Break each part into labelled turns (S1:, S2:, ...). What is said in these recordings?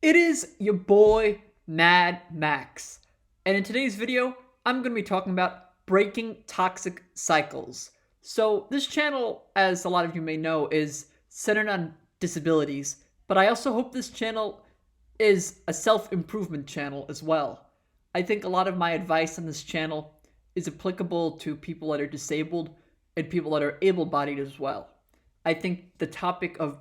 S1: It is your boy, Mad Max. And in today's video, I'm going to be talking about breaking toxic cycles. So, this channel, as a lot of you may know, is centered on disabilities, but I also hope this channel is a self improvement channel as well. I think a lot of my advice on this channel is applicable to people that are disabled and people that are able bodied as well. I think the topic of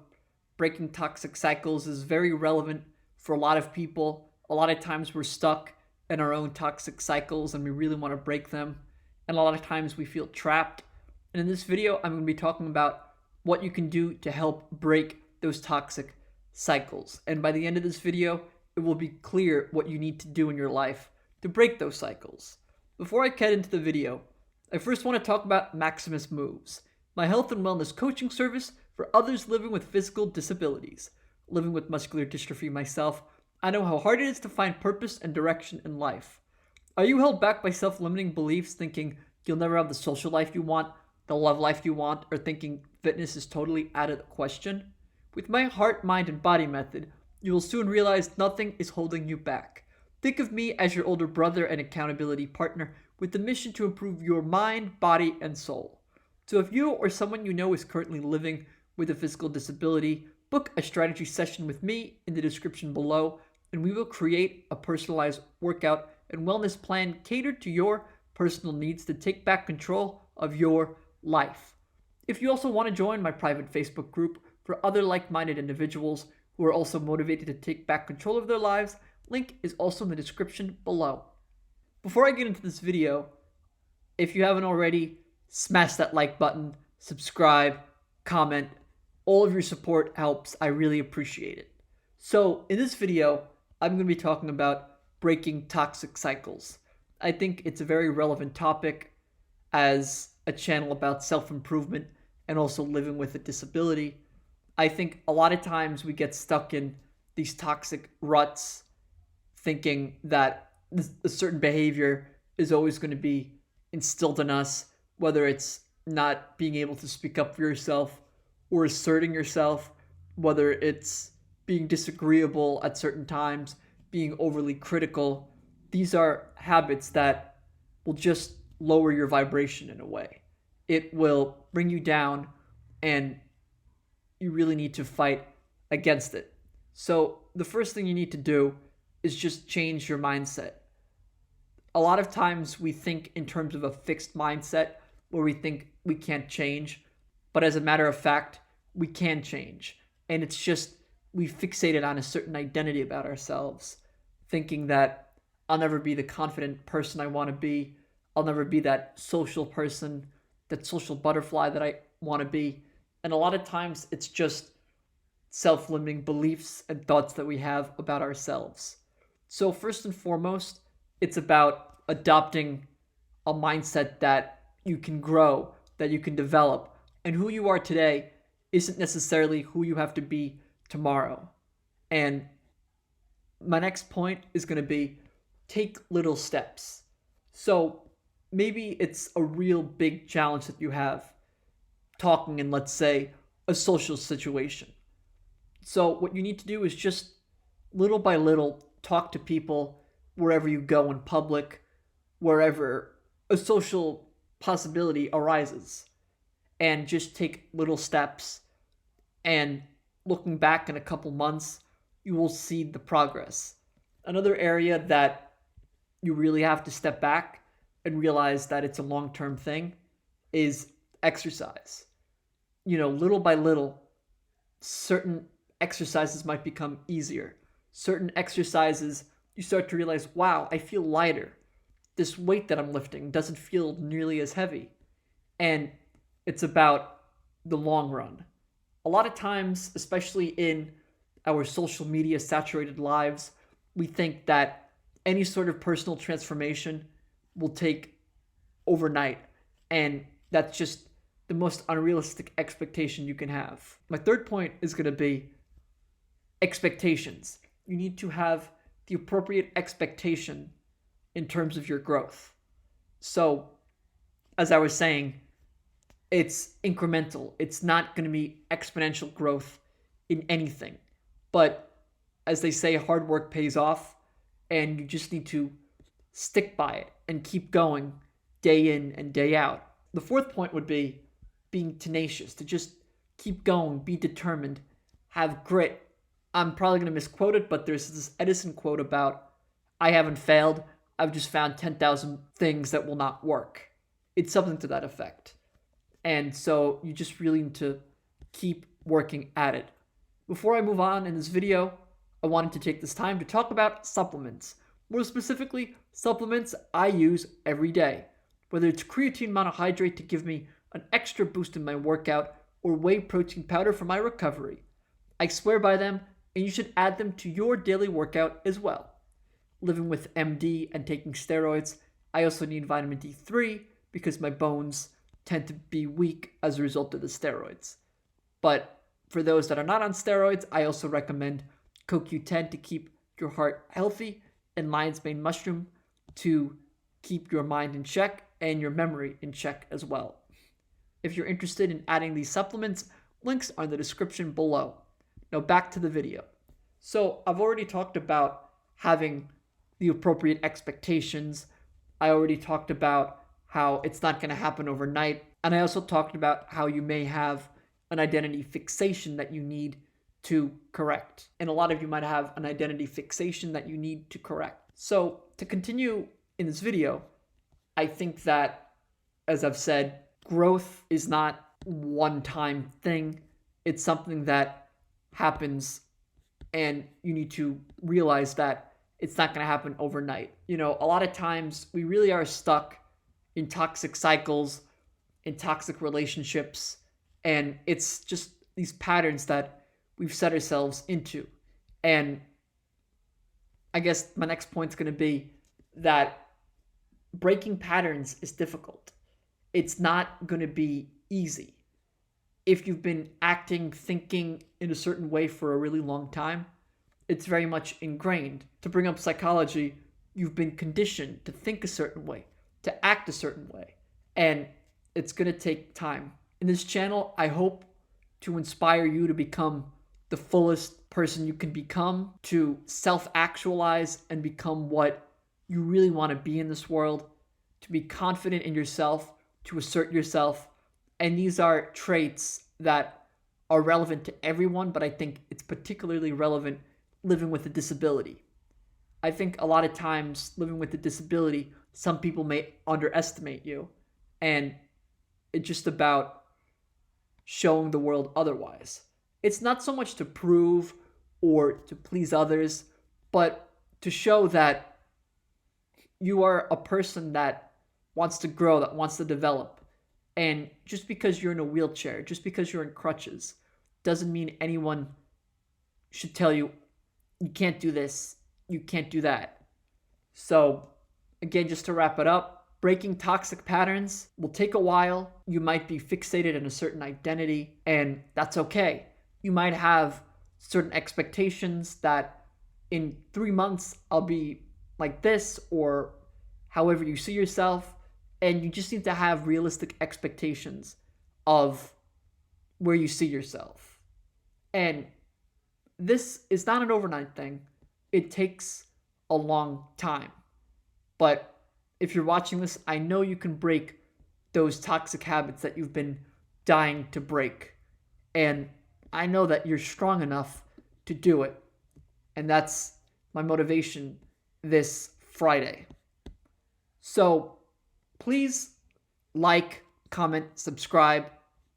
S1: breaking toxic cycles is very relevant for a lot of people. A lot of times we're stuck in our own toxic cycles and we really want to break them. And a lot of times we feel trapped. And in this video, I'm going to be talking about what you can do to help break those toxic cycles. And by the end of this video, it will be clear what you need to do in your life to break those cycles. Before I get into the video, I first want to talk about Maximus Moves, my health and wellness coaching service for others living with physical disabilities. Living with muscular dystrophy myself, I know how hard it is to find purpose and direction in life. Are you held back by self-limiting beliefs, thinking you'll never have the social life you want, the love life you want, or thinking fitness is totally out of the question? With my heart, mind, and body method, you will soon realize nothing is holding you back. Think of me as your older brother and accountability partner with the mission to improve your mind, body, and soul. So if you or someone you know is currently living with a physical disability, book a strategy session with me in the description below, and we will create a personalized workout and wellness plan catered to your personal needs to take back control of your life. If you also want to join my private Facebook group for other like-minded individuals who are also motivated to take back control of their lives, link is also in the description below. Before I get into this video, if you haven't already, smash that like button, subscribe, comment. All of your support helps. I really appreciate it. So in this video, I'm going to be talking about breaking toxic cycles. I think it's a very relevant topic as a channel about self-improvement and also living with a disability. I think a lot of times we get stuck in these toxic ruts thinking that a certain behavior is always going to be instilled in us, whether it's not being able to speak up for yourself or asserting yourself, whether it's being disagreeable at certain times, being overly critical. These are habits that will just lower your vibration in a way. It will bring you down, and you really need to fight against it. So the first thing you need to do is just change your mindset. A lot of times we think in terms of a fixed mindset where we think we can't change, but as a matter of fact, we can change. And it's just we fixated on a certain identity about ourselves, thinking that I'll never be the confident person I want to be. I'll never be that social person, that social butterfly that I want to be. And a lot of times it's just self-limiting beliefs and thoughts that we have about ourselves. So first and foremost, it's about adopting a mindset that you can grow, that you can develop. And who you are today isn't necessarily who you have to be tomorrow. And my next point is going to be take little steps. So maybe it's a real big challenge that you have talking in, let's say, a social situation. So what you need to do is just little by little talk to people wherever you go in public, wherever a social possibility arises, and just take little steps. And looking back in a couple months, you will see the progress. Another area that you really have to step back and realize that it's a long-term thing is exercise. Little by little, certain exercises might become easier. Certain exercises, you start to realize, wow, I feel lighter. This weight that I'm lifting doesn't feel nearly as heavy. And it's about the long run. A lot of times, especially in our social media saturated lives, we think that any sort of personal transformation will take overnight. And that's just the most unrealistic expectation you can have. My third point is going to be expectations. You need to have the appropriate expectation in terms of your growth. So, as I was saying, it's incremental. It's not going to be exponential growth in anything. But as they say, hard work pays off, and you just need to stick by it and keep going day in and day out. The fourth point would be being tenacious, to just keep going, be determined, have grit. I'm probably going to misquote it, but there's this Edison quote about, I haven't failed, I've just found 10,000 things that will not work. It's something to that effect. And so you just really need to keep working at it. Before I move on in this video, I wanted to take this time to talk about supplements. More specifically, supplements I use every day. Whether it's creatine monohydrate to give me an extra boost in my workout or whey protein powder for my recovery. I swear by them, and you should add them to your daily workout as well. Living with MD and taking steroids, I also need vitamin D3 because my bones tend to be weak as a result of the steroids. But for those that are not on steroids, I also recommend CoQ10 to keep your heart healthy and lion's mane mushroom to keep your mind in check and your memory in check as well. If you're interested in adding these supplements, links are in the description below. Now back to the video. So I've already talked about having the appropriate expectations. I already talked about how it's not going to happen overnight. And I also talked about how you may have an identity fixation that you need to correct. And a lot of you might have an identity fixation that you need to correct. So to continue in this video, I think that, as I've said, growth is not a one-time thing. It's something that happens, and you need to realize that it's not going to happen overnight. You know, a lot of times we really are stuck in toxic cycles, in toxic relationships, and it's just these patterns that we've set ourselves into. And I guess my next point is going to be that breaking patterns is difficult. It's not going to be easy. If you've been acting, thinking in a certain way for a really long time, it's very much ingrained. To bring up psychology, you've been conditioned to think a certain way, to act a certain way, and it's going to take time. In this channel, I hope to inspire you to become the fullest person you can become, to self-actualize and become what you really want to be in this world, to be confident in yourself, to assert yourself. And these are traits that are relevant to everyone, but I think it's particularly relevant living with a disability. I think a lot of times living with a disability, some people may underestimate you, and it's just about showing the world otherwise. It's not so much to prove or to please others, but to show that you are a person that wants to grow, that wants to develop. And just because you're in a wheelchair, just because you're in crutches, doesn't mean anyone should tell you, you can't do this, you can't do that. So, again, just to wrap it up, breaking toxic patterns will take a while. You might be fixated in a certain identity, and that's okay. You might have certain expectations that in 3 months I'll be like this, or however you see yourself, and you just need to have realistic expectations of where you see yourself. And this is not an overnight thing. It takes a long time. But if you're watching this, I know you can break those toxic habits that you've been dying to break. And I know that you're strong enough to do it. And that's my motivation this Friday. So please like, comment, subscribe.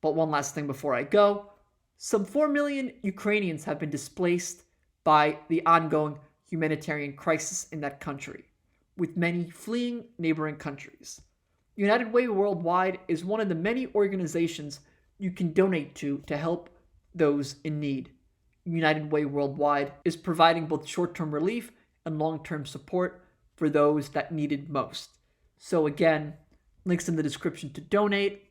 S1: But one last thing before I go. Some 4 million Ukrainians have been displaced by the ongoing humanitarian crisis in that country, with many fleeing neighboring countries. United Way Worldwide is one of the many organizations you can donate to help those in need. United Way Worldwide is providing both short-term relief and long-term support for those that need it most. So again, links in the description to donate,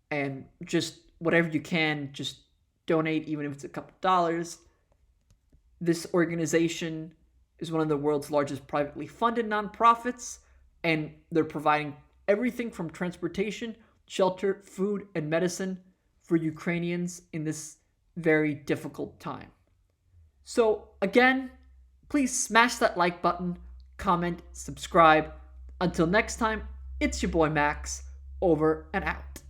S1: and just whatever you can, just donate, even if it's a couple dollars. This organization is one of the world's largest privately funded nonprofits, and they're providing everything from transportation, shelter, food, and medicine for Ukrainians in this very difficult time. So again, please smash that like button, comment, subscribe. Until next time, it's your boy Max, over and out.